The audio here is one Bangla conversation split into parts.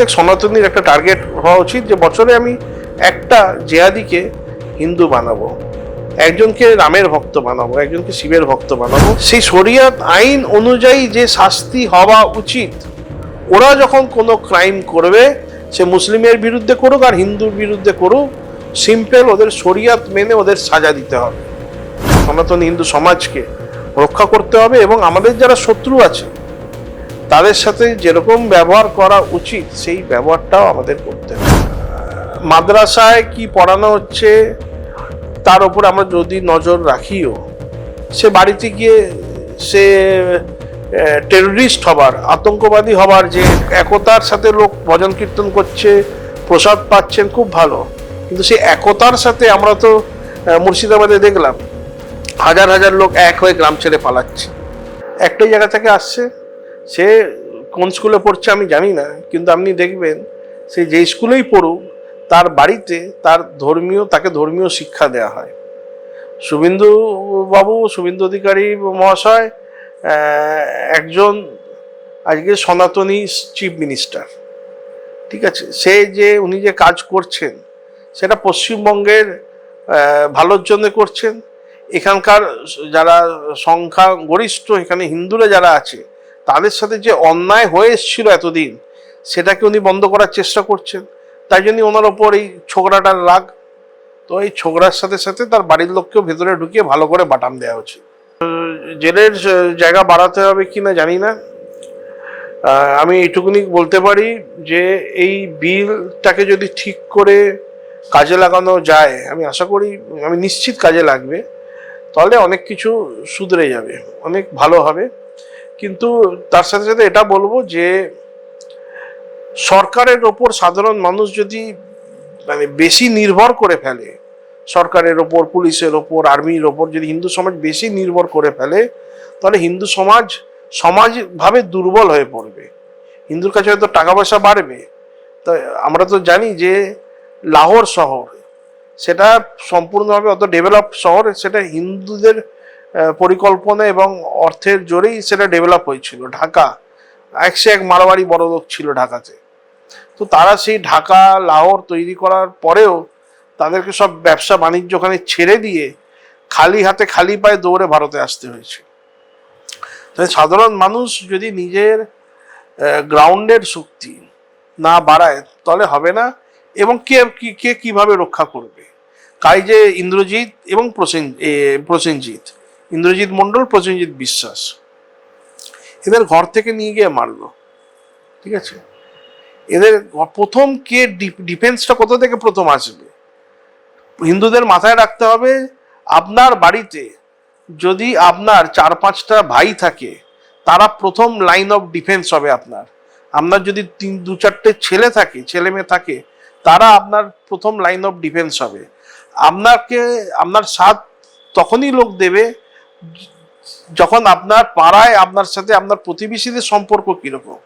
প্রত্যেক সনাতনীর একটা টার্গেট হওয়া উচিত যে বছরে আমি একটা জেহাদিকে হিন্দু বানাবো, একজনকে রামের ভক্ত বানাবো, একজনকে শিবের ভক্ত বানাবো। সেই শরিয়ত আইন অনুযায়ী যে শাস্তি হওয়া উচিত, ওরা যখন কোনো ক্রাইম করবে, সে মুসলিমের বিরুদ্ধে করুক আর হিন্দুর বিরুদ্ধে করুক, সিম্পল ওদের শরিয়ত মেনে ওদের সাজা দিতে হবে। সনাতন হিন্দু সমাজকে রক্ষা করতে হবে এবং আমাদের যারা শত্রু আছে তাদের সাথে যেরকম ব্যবহার করা উচিত সেই ব্যবহারটাও আমাদের করতে হবে। মাদ্রাসায় কি পড়ানো হচ্ছে তার উপর আমরা যদি নজর রাখিও, সে বাড়িতে গিয়ে সে টেররিস্ট হবার, আতঙ্কবাদী হবার, যে একতার সাথে লোক ভজন কীর্তন করছে, প্রসাদ পাচ্ছেন, খুব ভালো, কিন্তু সেই একতার সাথে আমরা তো মুর্শিদাবাদে দেখলাম হাজার হাজার লোক এক হয়ে গ্রাম ছেড়ে পালাচ্ছে। একটাই জায়গা থেকে আসছে, সে কোন স্কুলে পড়ছে আমি জানি না, কিন্তু আপনি দেখবেন সে যে স্কুলেই পড়ুক তার বাড়িতে তাকে ধর্মীয় শিক্ষা দেওয়া হয়। শুভেন্দু অধিকারী মহাশয় একজন আজকে সনাতনী চিফ মিনিস্টার, ঠিক আছে, উনি যে কাজ করছেন সেটা পশ্চিমবঙ্গের ভালোর জন্য করছেন। এখানকার যারা সংখ্যাগরিষ্ঠ এখানে হিন্দুরা যারা আছে তাদের সাথে যে অন্যায় হয়ে এসেছিল এতদিন, সেটাকে উনি বন্ধ করার চেষ্টা করছেন। তাই জন্য ওনার ওপর এই ছোকরাটার রাগ। তো এই ছোকরার সাথে সাথে তার বাড়ির লোককেও ভেতরে ঢুকিয়ে ভালো করে বাটাম দেওয়া উচিত। জেলের জায়গা বাড়াতে হবে কিনা জানি না, আমি এইটুকুনি বলতে পারি যে এই বিলটাকে যদি ঠিক করে কাজে লাগানো যায়, আমি আশা করি, আমি নিশ্চিত কাজে লাগবে, তাহলে অনেক কিছু শুধরে যাবে, অনেক ভালো হবে। কিন্তু তার সাথে সাথে এটা বলবো যে সরকারের ওপর সাধারণ মানুষ যদি বেশি নির্ভর করে ফেলে, সরকারের ওপর, পুলিশের ওপর, আর্মির ওপর যদি হিন্দু সমাজ বেশি নির্ভর করে ফেলে, তাহলে হিন্দু সমাজভাবে দুর্বল হয়ে পড়বে। হিন্দুর কাছে হয়তো টাকা পয়সা বাড়বে। তো আমরা তো জানি যে লাহোর শহর সেটা সম্পূর্ণভাবে অত ডেভেলপ শহর, সেটা হিন্দুদের পরিকল্পনা এবং অর্থের জোরেই সেটা ডেভেলপ হয়েছিল। ঢাকা 101 মারোয়ারি বড় লোক ছিল ঢাকাতে। তো তারা সেই ঢাকা লাহোর তৈরি করার পরেও তাদেরকে সব ব্যবসা বাণিজ্য ওখানে ছেড়ে দিয়ে খালি হাতে খালি পায়ে দৌড়ে ভারতে আসতে হয়েছে। তাই সাধারণ মানুষ যদি নিজের গ্রাউন্ডের শক্তি না বাড়ায় তাহলে হবে না। এবং কে কিভাবে রক্ষা করবে? যে ইন্দ্রজিৎ এবং প্রসেনজিৎ, ইন্দ্রজিৎ মণ্ডল, প্রসেনজিৎ বিশ্বাস, এদের ঘর থেকে নিয়ে গিয়ে মারলো, ঠিক আছে। এদের প্রথম ডিফেন্সটা কোথা থেকে প্রথম আসবে? হিন্দুদের মাথায় রাখতে হবে, আপনার বাড়িতে যদি আপনার 4-5টা ভাই থাকে, তারা প্রথম লাইন অফ ডিফেন্স হবে আপনার। আপনার যদি 2-4টে ছেলে মেয়ে থাকে, তারা আপনার প্রথম লাইন অফ ডিফেন্স হবে। আপনার সাথ তখনই লোক দেবে যখন আপনার পাড়ায় আপনার সাথে আপনার প্রতিবেশীদের সম্পর্ক কিরকম।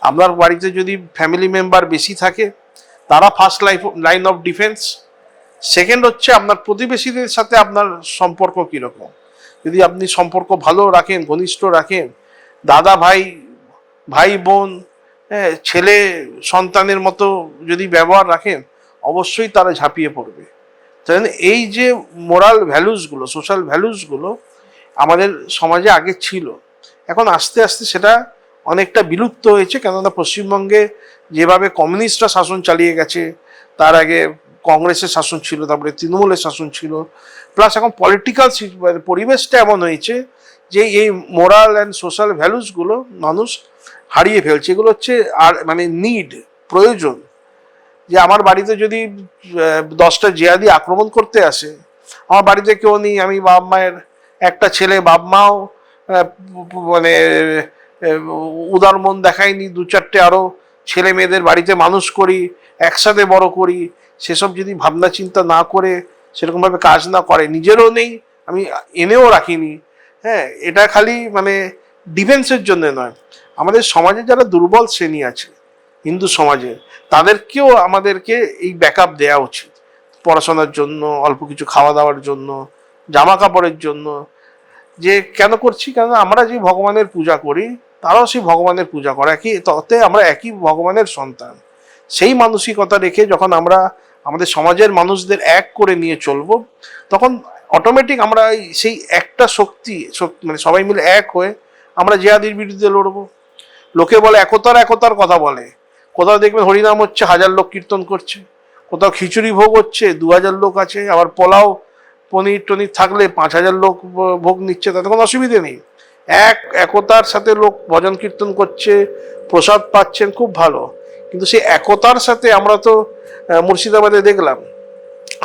আপনার বাড়িতে যদি ফ্যামিলি মেম্বার বেশি থাকে, তারা first line of defence. Second হচ্ছে আপনার প্রতিবেশীদের সাথে আপনার সম্পর্ক কিরকম। যদি আপনি সম্পর্ক ভালো রাখেন, ঘনিষ্ঠ রাখেন, দাদা ভাই বোন, ছেলে সন্তানের মতো যদি ব্যবহার রাখেন, অবশ্যই তারা ঝাঁপিয়ে পড়বে। এই যে মোরাল ভ্যালুসগুলো, সোশ্যাল ভ্যালুসগুলো আমাদের সমাজে আগে ছিল, এখন আস্তে আস্তে সেটা অনেকটা বিলুপ্ত হয়েছে। কেননা পশ্চিমবঙ্গে যেভাবে কমিউনিস্টরা শাসন চালিয়ে গেছে, তার আগে কংগ্রেসের শাসন ছিল, তারপরে তৃণমূলের শাসন ছিল, প্লাস এখন পলিটিক্যাল পরিবেশটা এমন হয়েছে যে এই মোরাল অ্যান্ড সোশ্যাল ভ্যালুসগুলো মানুষ হারিয়ে ফেলছে। এগুলো হচ্ছে আর প্রয়োজন। যে আমার বাড়িতে যদি 10টা জিহাদি আক্রমণ করতে আসে, আমার বাড়িতে কেউ নেই, আমি বাবা মায়ের একটা ছেলে, বাবা মাও উদার মন দেখায়নি, 2-4টে আরো ছেলে মেয়েদের বাড়িতে মানুষ করি, একসাথে বড় করি, সেসব যদি ভাবনা চিন্তা না করে, সেরকমভাবে কাজ না করে, নিজেরও নেই, আমি এনেও রাখিনি, এটা খালি ডিফেন্সের জন্য নয়, আমাদের সমাজে যারা দুর্বল শ্রেণী আছে হিন্দু সমাজে, তাদেরকেও আমাদেরকে এই ব্যাকআপ দেওয়া উচিত। পড়াশোনার জন্য, অল্প কিছু খাওয়া দাওয়ার জন্য, জামা কাপড়ের জন্য। যে কেন করছি? কেন আমরা যে ভগবানের পূজা করি, তারাও সেই ভগবানের পূজা করে, তাতে আমরা একই ভগবানের সন্তান। সেই মানসিকতা রেখে যখন আমরা আমাদের সমাজের মানুষদের এক করে নিয়ে চলবো, তখন অটোমেটিক আমরা সেই একটা শক্তি মানে সবাই মিলে এক হয়ে আমরা জিহাদির বিরুদ্ধে লড়বো। লোকে বলে একতার কথা বলে, কোথাও দেখবেন হরিনাম হচ্ছে 1000 লোক কীর্তন করছে, কোথাও খিচুড়ি ভোগ হচ্ছে 2000 লোক আছে, আবার পোলাও পনির টনির থাকলে 5000 লোক ভোগ নিচ্ছে, তাতে কোনো অসুবিধে নেই। একতার সাথে লোক ভজন কীর্তন করছে, প্রসাদ পাচ্ছেন, খুব ভালো। কিন্তু সেই একতার সাথে আমরা তো মুর্শিদাবাদে দেখলাম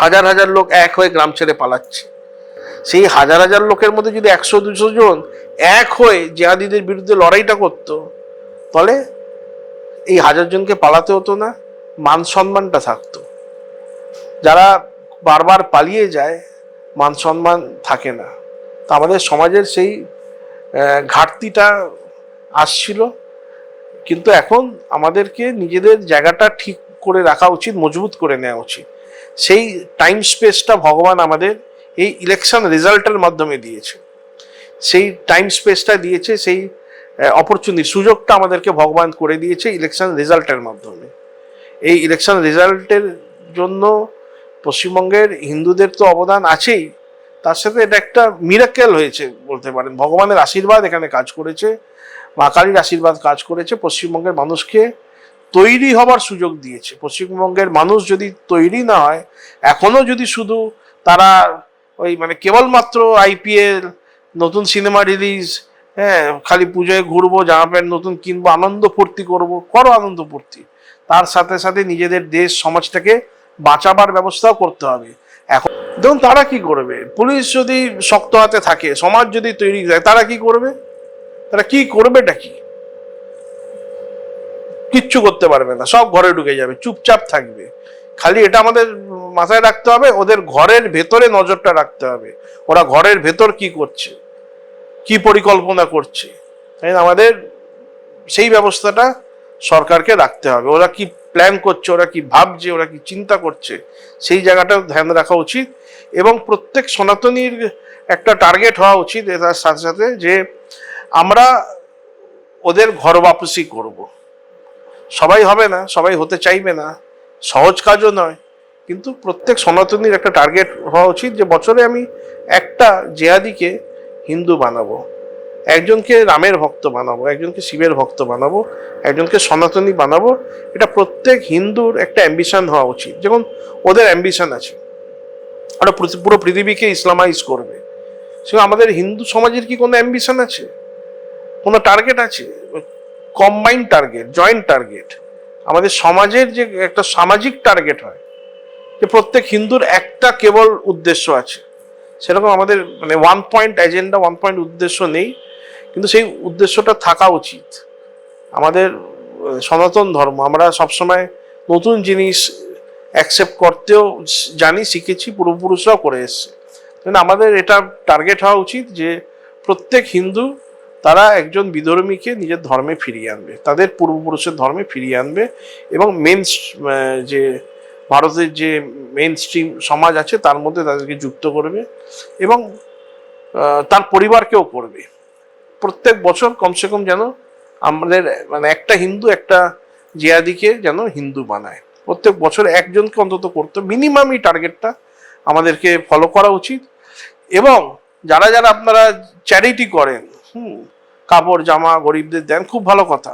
1000 লোক এক হয়ে গ্রাম ছেড়ে পালাচ্ছে। সেই 1000 লোকের মধ্যে যদি 100-200 জন এক হয়ে জিহাদিদের বিরুদ্ধে লড়াইটা করতো, তাহলে এই 1000 জনকে পালাতে হতো না, মান সম্মানটা থাকতো। যারা বারবার পালিয়ে যায় মান সম্মান থাকে না। তা আমাদের সমাজের সেই ঘাটতিটা আসছিল, কিন্তু এখন আমাদেরকে নিজেদের জায়গাটা ঠিক করে রাখা উচিত, মজবুত করে নেওয়া উচিত। সেই টাইম স্পেসটা ভগবান আমাদের এই ইলেকশন রেজাল্টের মাধ্যমে দিয়েছে, সেই টাইম স্পেসটা দিয়েছে, সেই অপরচুনিটি সুযোগটা আমাদেরকে ভগবান করে দিয়েছে ইলেকশন রেজাল্টের মাধ্যমে। এই ইলেকশন রেজাল্টের জন্য পশ্চিমবঙ্গের হিন্দুদের তো অবদান আছেই, তার সাথে এটা একটা মিরাকেল হয়েছে বলতে পারেন। ভগবানের আশীর্বাদ এখানে কাজ করেছে, মা কালীর আশীর্বাদ কাজ করেছে, পশ্চিমবঙ্গের মানুষকে তৈরি হবার সুযোগ দিয়েছে। পশ্চিমবঙ্গের মানুষ যদি তৈরি না হয়, এখনো যদি শুধু তারা ওই মানে কেবলমাত্র আইপিএল, নতুন সিনেমা রিলিজ, হ্যাঁ খালি পুজোয় ঘুরবো, জামা প্যান্ট নতুন কিনবো, আনন্দ ফুর্তি করো আনন্দ ফুর্তি, তার সাথে সাথে নিজেদের দেশ সমাজটাকে বাঁচাবার ব্যবস্থাও করতে হবে। এখন দেখুন তারা কি করবে, পুলিশ যদি শক্ত হাতে থাকে, সমাজ যদি তৈরি থাকে, তারা কি করবে? তারা কি করবেটা কি? কিচ্ছু করতে পারবে না, সব ঘরে ঢুকে যাবে, চুপচাপ থাকবে। খালি এটা আমাদের মাথায় রাখতে হবে, ওদের ঘরের ভেতরে নজরটা রাখতে হবে, ওরা ঘরের ভেতর কি করছে, কি পরিকল্পনা করছে। তাই আমাদের সেই ব্যবস্থাটা সরকারকে রাখতে হবে, ওরা কি প্ল্যান করছে, ওরা কি ভাবছে, ওরা কি চিন্তা করছে, সেই জায়গাটাও ধ্যান রাখা উচিত। এবং প্রত্যেক সনাতনীর একটা টার্গেট হওয়া উচিত তার সাথে সাথে, যে আমরা ওদের ঘর বাপসি করব। সবাই হবে না, সবাই হতে চাইবে না, সহজ কাজও নয়, কিন্তু প্রত্যেক সনাতনীর একটা টার্গেট হওয়া উচিত যে বছরে আমি একটা জেহাদিকে হিন্দু বানাবো, একজনকে রামের ভক্ত বানাবো, একজনকে শিবের ভক্ত বানাবো, একজনকে সনাতনী বানাবো। এটা প্রত্যেক হিন্দুর একটা অ্যাম্বিশন হওয়া উচিত, যেমন ওদের অ্যাম্বিশন আছে ওরা পুরো পৃথিবীকে ইসলামাইজ করবে। সে আমাদের হিন্দু সমাজের কি কোনো অ্যাম্বিশন আছে, কোনো টার্গেট আছে? Combined target, joint target. আমাদের সমাজের যে একটা সামাজিক টার্গেট হয়, যে প্রত্যেক হিন্দুর একটা কেবল উদ্দেশ্য আছে, সেরকম আমাদের মানে 1 পয়েন্ট এজেন্ডা, 1 পয়েন্ট উদ্দেশ্য নেই, কিন্তু সেই উদ্দেশ্যটা থাকা উচিত। আমাদের সনাতন ধর্ম, আমরা সবসময় নতুন জিনিস অ্যাকসেপ্ট করতেও জানি, শিখেছি, পূর্বপুরুষরাও করে এসছে। কিন্তু আমাদের এটা টার্গেট হওয়া উচিত যে প্রত্যেক হিন্দু তারা একজন বিধর্মীকে নিজের ধর্মে ফিরিয়ে আনবে, তাদের পূর্বপুরুষের ধর্মে ফিরিয়ে আনবে, এবং মেন যে ভারতের যে মেন স্ট্রিম সমাজ আছে তার মধ্যে তাদেরকে যুক্ত করবে, এবং তার পরিবারকেও করবে। প্রত্যেক বছর কমসে কম যেন আমাদের মানে একটা হিন্দু একটা জিহাদিকে যেন হিন্দু বানায়, প্রত্যেক বছর একজনকে অন্তত করতে, মিনিমাম এই টার্গেটটা আমাদেরকে ফলো করা উচিত। এবং যারা যারা আপনারা চ্যারিটি করেন, কাপড় জামা গরিবদের দেন, খুব ভালো কথা।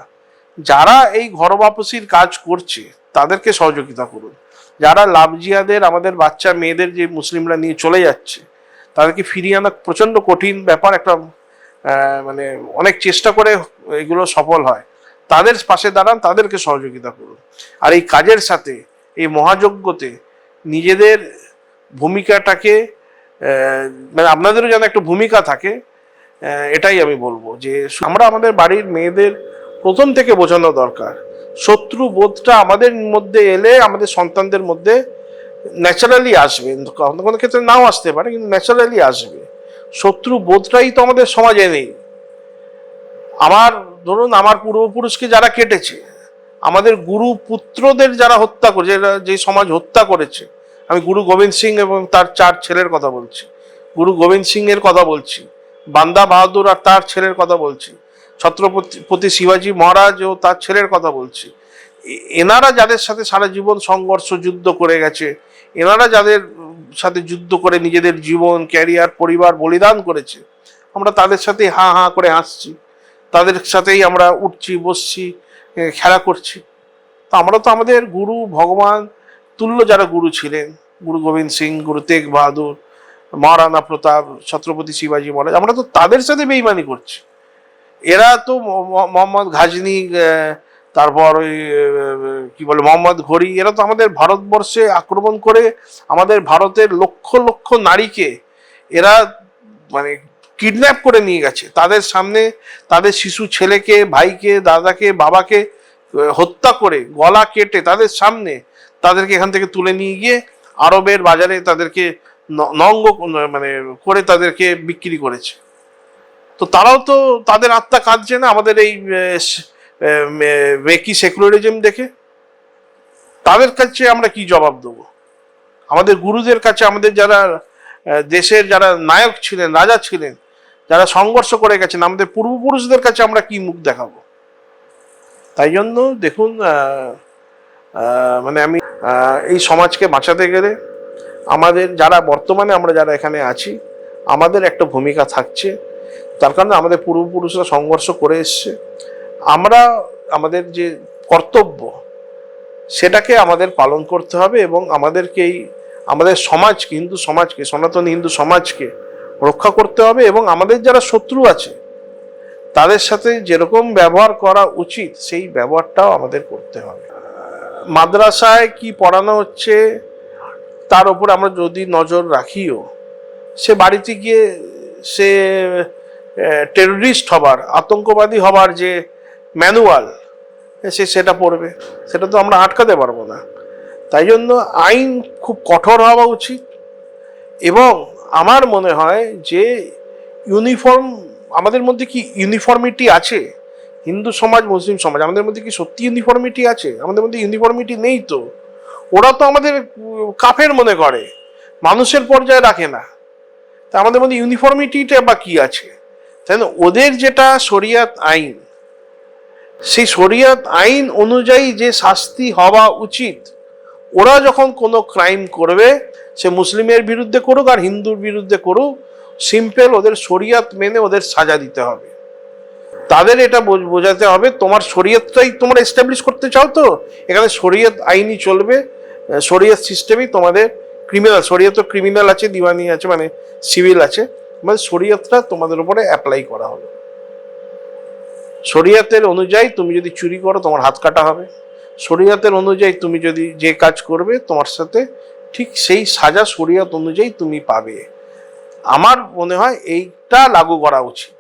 যারা এই ঘর বাপসির কাজ করছে তাদেরকে সহযোগিতা করুন। যারা লাভ জিহাদের আমাদের বাচ্চা মেয়েদের যে মুসলিমরা নিয়ে চলে যাচ্ছে, তাদেরকে ফিরিয়ে আনা প্রচন্ড কঠিন ব্যাপার, একটা মানে অনেক চেষ্টা করে এগুলো সফল হয়। তাদের পাশে দাঁড়ান, তাদেরকে সহযোগিতা করুন। আর এই কাজের সাথে, এই মহাযজ্ঞতে নিজেদের ভূমিকাটাকে মানে আপনাদেরও যেন একটা ভূমিকা থাকে, এটাই আমি বলবো। যে আমরা আমাদের বাড়ির মেয়েদের প্রথম থেকে বোঝানো দরকার, শত্রু বোধটা আমাদের মধ্যে এলে আমাদের সন্তানদের মধ্যে ন্যাচারালি আসবে, কোনো কোনো ক্ষেত্রে নাও আসতে পারে, কিন্তু ন্যাচারালি আসবে। শত্রু বোধটাই তো আমাদের সমাজে নেই। ধরুন আমার পূর্বপুরুষকে যারা কেটেছে, আমাদের গুরু পুত্রদের যারা হত্যা করেছে, যে সমাজ হত্যা করেছে, আমি গুরু গোবিন্দ সিং এবং তার 4 ছেলের কথা বলছি, গুরু গোবিন্দ সিং এর কথা বলছি, বান্দা বাহাদুর আর তার ছেলের কথা বলছি, ছত্রপতি শিবাজি মহারাজ ও তার ছেলের কথা বলছি। এনারা যাদের সাথে সারা জীবন সংঘর্ষ যুদ্ধ করে গেছে, এনারা যাদের সাথে যুদ্ধ করে নিজেদের জীবন, ক্যারিয়ার, পরিবার বলিদান করেছে, আমরা তাদের সাথে হা হা করে হাসছি, তাদের সাথেই আমরা উঠছি, বসছি, খেলা করছি। তো আমরা তো আমাদের গুরু ভগবান তুল্য যারা গুরু ছিলেন, গুরু গোবিন্দ সিং, গুরু তেগ বাহাদুর, মহারানা প্রতাপ, ছত্রপতি শিবাজী মহারাজ, আমরা তো তাদের সাথে বেইমানি করছি। এরা তো মোহাম্মদ ঘাজনি, তারপর ওই কি বলে মোহাম্মদ ঘড়ি, এরা তো আমাদের ভারতবর্ষে আক্রমণ করে আমাদের ভারতের লক্ষ লক্ষ নারীকে এরা মানে কিডন্যাপ করে নিয়ে গেছে। তাদের সামনে তাদের শিশু ছেলেকে, ভাইকে, দাদাকে, বাবাকে হত্যা করে গলা কেটে তাদের সামনে তাদেরকে এখান থেকে তুলে নিয়ে গিয়ে আরবের বাজারে তাদেরকে নঙ্গ মানে করে তাদেরকে বিক্রি করেছে। তো তারাও তো, তাদের আত্মা কাঁদছে না আমাদের এই মেকি সেকুলারিজম দেখে? তাদের কাছে আমরা কি জবাব দেবো? আমাদের গুরুদের কাছে, আমাদের যারা দেশের যারা নায়ক ছিলেন, রাজা ছিলেন, যারা সংঘর্ষ করে গেছেন, আমাদের পূর্বপুরুষদের কাছে আমরা কি মুখ দেখাবো? তাই জন্য দেখুন, মানে আমি এই সমাজকে বাঁচাতে গেলে আমাদের যারা বর্তমানে আমরা যারা এখানে আছি, আমাদের একটা ভূমিকা থাকছে। তার কারণে আমাদের পূর্বপুরুষরা সংঘর্ষ করে এসছে, আমরা আমাদের যে কর্তব্য সেটাকে আমাদের পালন করতে হবে এবং আমাদেরকেই আমাদের সমাজকে, হিন্দু সমাজকে, সনাতন হিন্দু সমাজকে রক্ষা করতে হবে এবং আমাদের যারা শত্রু আছে তাদের সাথে যেরকম ব্যবহার করা উচিত সেই ব্যবহারটাও আমাদের করতে হবে। মাদ্রাসায় কি পড়ানো হচ্ছে তার উপর আমরা যদি নজর রাখিও, সে বাড়িতে গিয়ে সে টেররিস্ট হবার, আতঙ্কবাদী হবার যে ম্যানুয়াল সেটা পড়বে, সেটা তো আমরা আটকাতে পারবো না। তাই জন্য আইন খুব কঠোর হওয়া উচিত এবং আমার মনে হয় যে ইউনিফর্ম, আমাদের মধ্যে কি ইউনিফর্মিটি আছে? হিন্দু সমাজ, মুসলিম সমাজ, আমাদের মধ্যে কি সত্যি ইউনিফর্মিটি আছে? আমাদের মধ্যে ইউনিফর্মিটি নেই তো। ওরা তো আমাদের কাফের মনে করে, মানুষের পর্যায়ে রাখে না। তা আমাদের মধ্যে ইউনিফর্মিটিটা বা কি আছে? তাই না? ওদের যেটা শরিয়াত আইন, সেই শরিয়াত আইন অনুযায়ী যে শাস্তি হওয়া উচিত, ওরা যখন কোনো ক্রাইম করবে, সে মুসলিমের বিরুদ্ধে করুক আর হিন্দুর বিরুদ্ধে করুক, সিম্পল ওদের শরিয়াত মেনে ওদের সাজা দিতে হবে। তাদের এটা বোঝাতে হবে তোমার শরিয়তটাই তোমরা এস্টাবলিশ করতে চাও, তো এখানে শরিয়ত আইনই চলবে, শরিয়ত সিস্টেমই তোমাদের ক্রিমিনাল, শরিয়ত ক্রিমিনাল আছে, দিওয়ানি আছে, মানে সিভিল আছে, মানে শরিয়তটা তোমাদের উপরে অ্যাপ্লাই করা হবে। শরিয়তের অনুযায়ী তুমি যদি চুরি করো তোমার হাত কাটা হবে, শরিয়তের অনুযায়ী তুমি যদি যে কাজ করবে তোমার সাথে ঠিক সেই সাজা শরিয়ত অনুযায়ী তুমি পাবে। আমার মনে হয় এইটা লাগু করা উচিত।